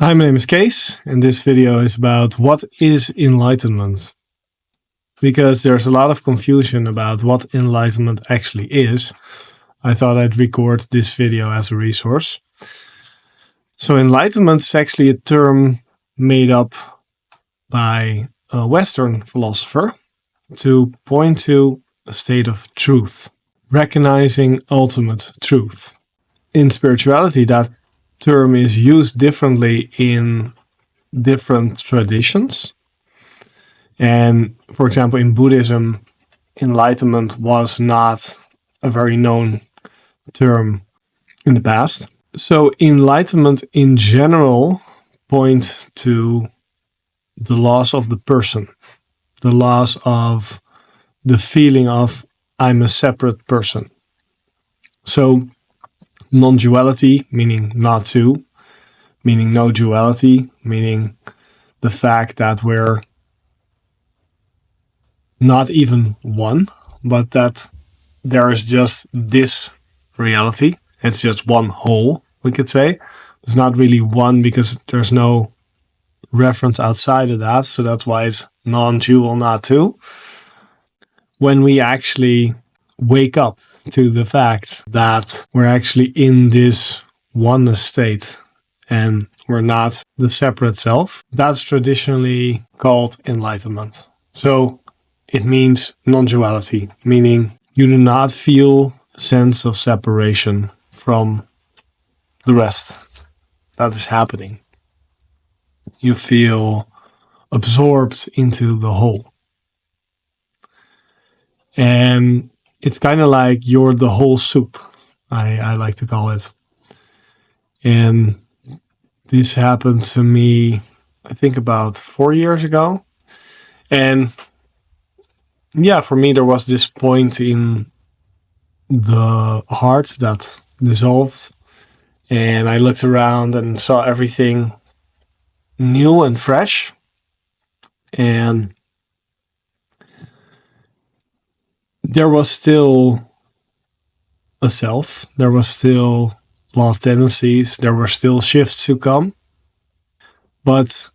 Hi, my name is Kees, and this video is about what is enlightenment. Because there's a lot of confusion about what enlightenment actually is, I thought I'd record this video as a resource. So enlightenment is actually a term made up by a Western philosopher to point to a state of truth, recognizing ultimate truth. In spirituality, that term is used differently in different traditions. And for example, in Buddhism, enlightenment was not a very known term in the past. So enlightenment in general points to the loss of the person, the loss of the feeling of I'm a separate person. So non-duality, meaning not two, meaning no duality, meaning the fact that we're not even one, but that there is just this reality. It's just one whole, we could say. It's not really one because there's no reference outside of that, so that's why it's non-dual, not two. When we actually wake up to the fact that we're actually in this oneness state and we're not the separate self, that's traditionally called enlightenment. So it means non-duality, meaning you do not feel a sense of separation from the rest that is happening. You feel absorbed into the whole. And it's kind of like you're the whole soup, I like to call it. And this happened to me, I think about 4 years ago. And yeah, for me, there was this point in the heart that dissolved. And I looked around and saw everything new and fresh. And there was still a self. There was still lost tendencies. There were still shifts to come. But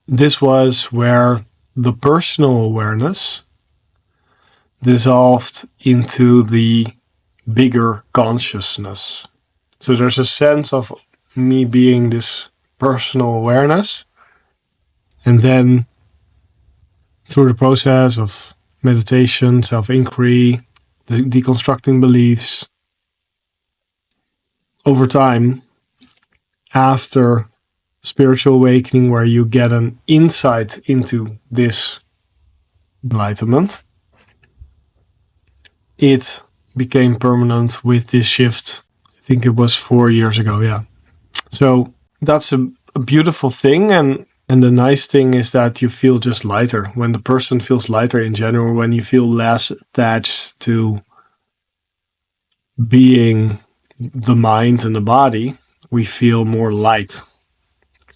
this was where the personal awareness dissolved into the bigger consciousness. So there's a sense of me being this personal awareness. And then through the process of meditation, self-inquiry, deconstructing beliefs, over time, after spiritual awakening, where you get an insight into this enlightenment, it became permanent with this shift. I think it was 4 years ago, yeah. So that's a beautiful thing, and the nice thing is that you feel just lighter. When the person feels lighter in general, when you feel less attached to being the mind and the body, we feel more light.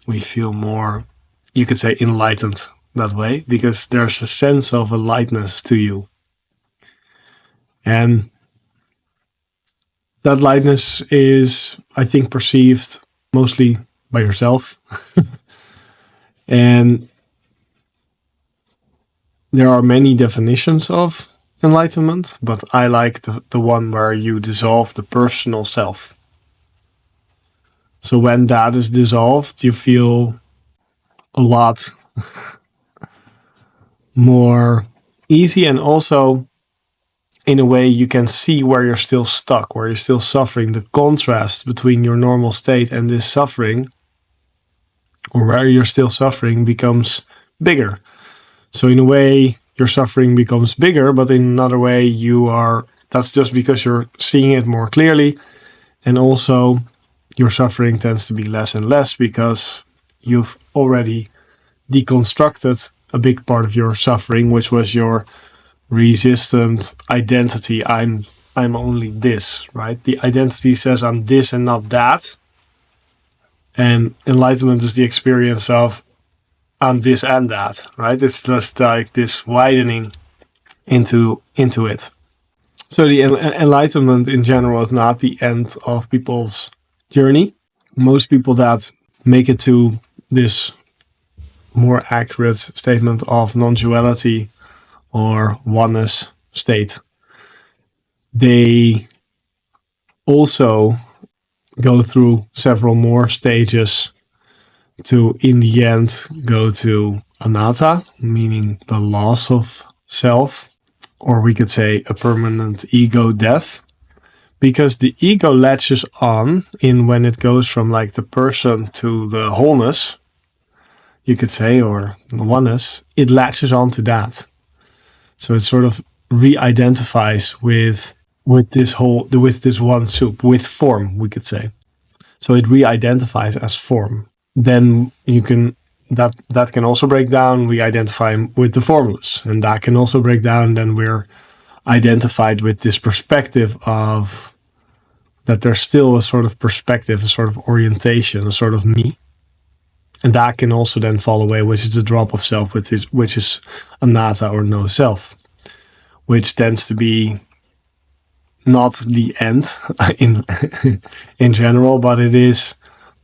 We feel more, you could say, enlightened that way, because there's a sense of a lightness to you. And that lightness is, I think, perceived mostly by yourself. And there are many definitions of enlightenment, but I like the one where you dissolve the personal self. So when that is dissolved, you feel a lot more easy, and also in a way you can see where you're still stuck, where you're still suffering. The contrast between your normal state and this suffering, or where you're still suffering, becomes bigger. So in a way, your suffering becomes bigger, but in another way, that's just because you're seeing it more clearly. And also, your suffering tends to be less and less because you've already deconstructed a big part of your suffering, which was your resistant identity. I'm only this, right? The identity says I'm this and not that. And enlightenment is the experience of I'm this and that, right? It's just like this widening into it. So the enlightenment in general is not the end of people's journey. most people that make it to this more accurate statement of non-duality or oneness state, they also go through several more stages to, in the end, go to anatta, meaning the loss of self, or we could say a permanent ego death. Because the ego latches on in when it goes from like the person to the wholeness, you could say, or the oneness, it latches on to that. So it sort of re-identifies with this one soup, with form, we could say. So it re-identifies as form. Then you can that can also break down. We identify with the formless, and that can also break down. Then we're identified with this perspective of that there's still a sort of perspective, a sort of orientation, a sort of me. And that can also then fall away, which is the drop of self, which is anatta or no self, which tends to be not the end in general, but it is,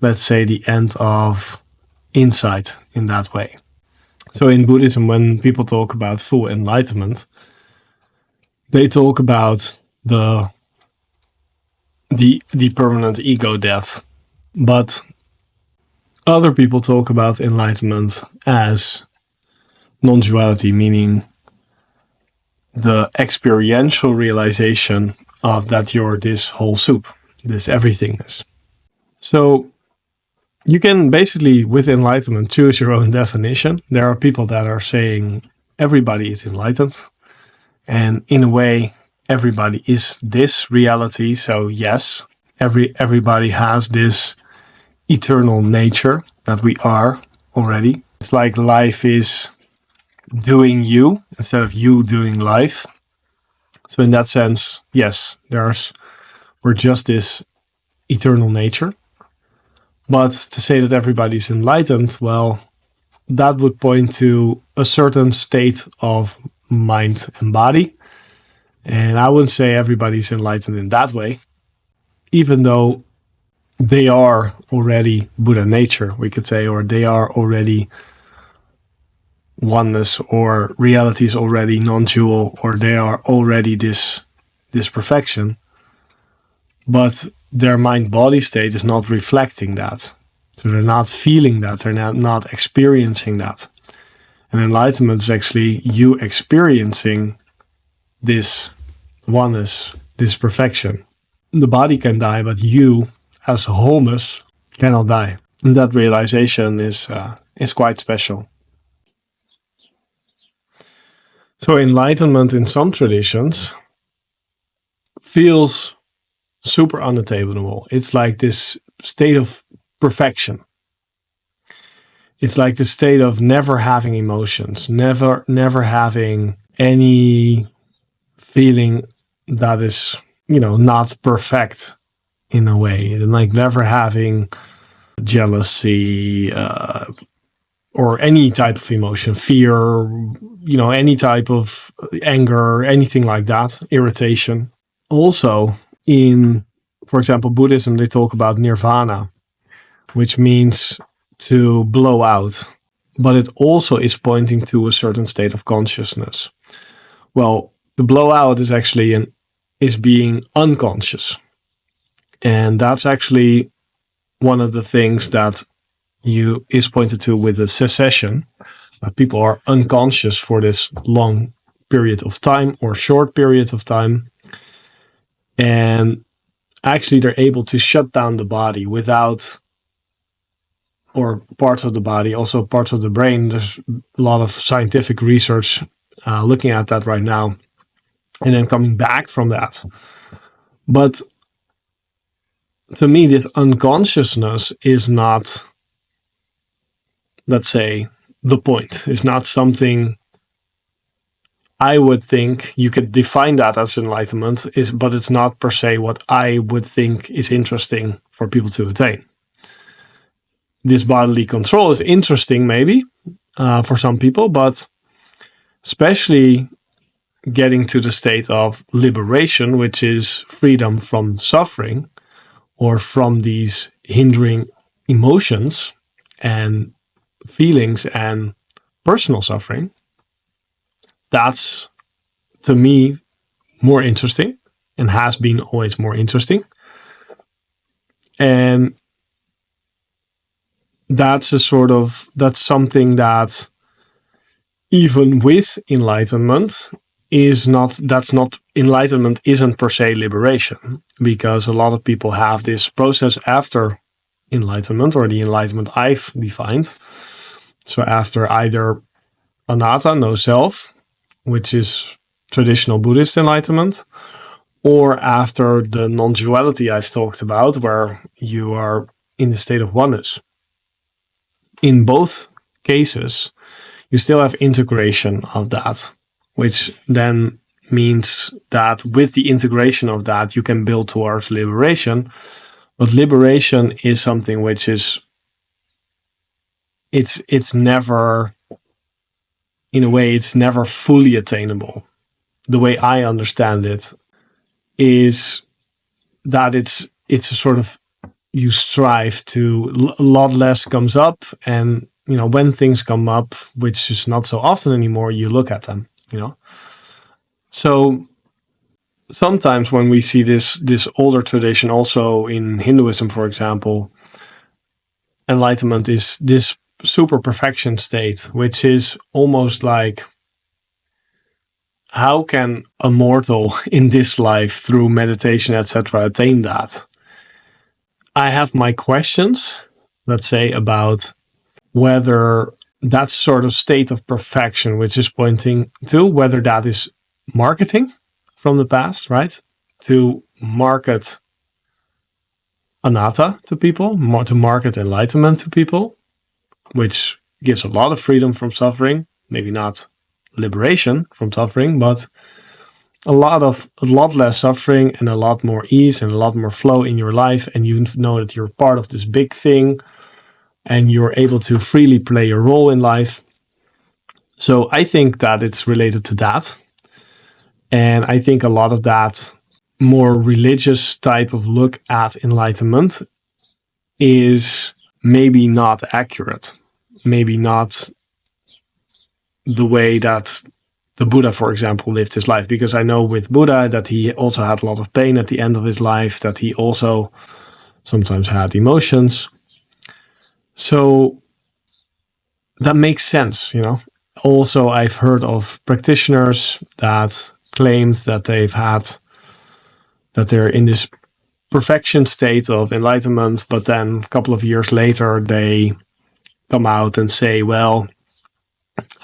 let's say, the end of insight in that way. So in Buddhism, when people talk about full enlightenment, they talk about the permanent ego death. But other people talk about enlightenment as non-duality, meaning the experiential realization of that you're this whole soup, this everythingness. So you can basically, with enlightenment, choose your own definition. There are people that are saying everybody is enlightened, and in a way, everybody is this reality. So yes, everybody has this eternal nature that we are already. It's like life is doing you instead of you doing life. So in that sense, yes, we're just this eternal nature. But to say that everybody's enlightened, well, that would point to a certain state of mind and body. And I wouldn't say everybody's enlightened in that way, even though they are already Buddha nature, we could say, or they are already oneness, or reality is already non-dual, or they are already this perfection. But their mind-body state is not reflecting that. So they're not feeling that, they're not experiencing that. And enlightenment is actually you experiencing this oneness, this perfection. The body can die, but you, as a wholeness, cannot die. And that realization is quite special. So enlightenment in some traditions feels super unattainable. It's like this state of perfection. It's like the state of never having emotions, never having any feeling that is, not perfect in a way. And like never having jealousy, or any type of emotion, fear, any type of anger, anything like that, irritation. Also, in, for example, Buddhism, they talk about nirvana, which means to blow out, but it also is pointing to a certain state of consciousness. Well, the blowout is actually is being unconscious. And that's actually one of the things that is pointed to with the cessation. People are unconscious for this long period of time or short period of time. And actually they're able to shut down the body without, or parts of the body, also parts of the brain. There's a lot of scientific research looking at that right now. And then coming back from that. But to me, this unconsciousness is not, let's say, the point. It's not something I would think you could define that as enlightenment, but it's not per se what I would think is interesting for people to attain. This bodily control is interesting maybe for some people, but especially getting to the state of liberation, which is freedom from suffering, or from these hindering emotions and feelings and personal suffering, that's, to me, more interesting and has been always more interesting. And that's something that even with enlightenment enlightenment isn't per se liberation, because a lot of people have this process after enlightenment, or the enlightenment I've defined. So after either anatta, no self, which is traditional Buddhist enlightenment, or after the non-duality I've talked about, where you are in the state of oneness. In both cases, you still have integration of that, which then means that with the integration of that, you can build towards liberation. But liberation is something which is, it's never, in a way, it's never fully attainable. The way I understand it is that it's a sort of, you strive to, a lot less comes up, and when things come up, which is not so often anymore, you look at them, So sometimes when we see this older tradition, also in Hinduism, for example, enlightenment is this super perfection state, which is almost like, how can a mortal in this life, through meditation, etc., attain that? I have my questions, let's say, about whether that sort of state of perfection, which is pointing to, whether that is marketing from the past, right? To market anatta to people, to market enlightenment to people, which gives a lot of freedom from suffering, maybe not liberation from suffering, but a lot less suffering and a lot more ease and a lot more flow in your life, and you know that you're part of this big thing and you're able to freely play your role in life. So I think that it's related to that. And I think a lot of that more religious type of look at enlightenment is maybe not accurate, maybe not the way that the Buddha, for example, lived his life. Because I know with Buddha that he also had a lot of pain at the end of his life, that he also sometimes had emotions. So that makes sense, Also, I've heard of practitioners that claimed that they're in this perfection state of enlightenment, but then a couple of years later, they come out and say, well,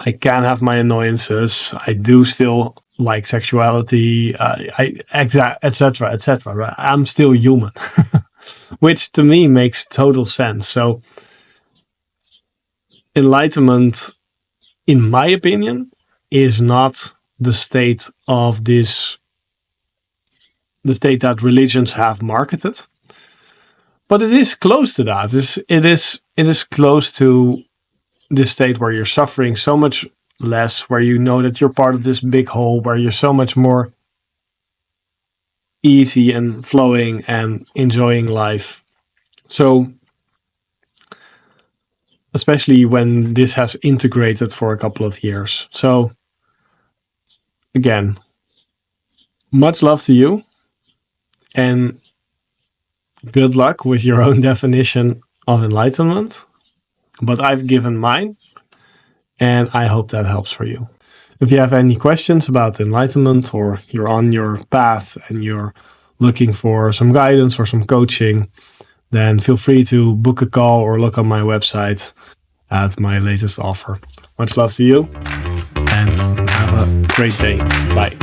I can have my annoyances. I do still like sexuality, etc., etc. Right? I'm still human, which to me makes total sense. So enlightenment, in my opinion, is not the state that religions have marketed, but it is close to that. It is close to this state where you're suffering so much less, where you know that you're part of this big whole, where you're so much more easy and flowing and enjoying life. So especially when this has integrated for a couple of years. So again, much love to you, and good luck with your own definition of enlightenment. But I've given mine, and I hope that helps for you. If you have any questions about enlightenment, or you're on your path and you're looking for some guidance or some coaching, then feel free to book a call or look on my website at my latest offer. Much love to you, and have a great day. Bye.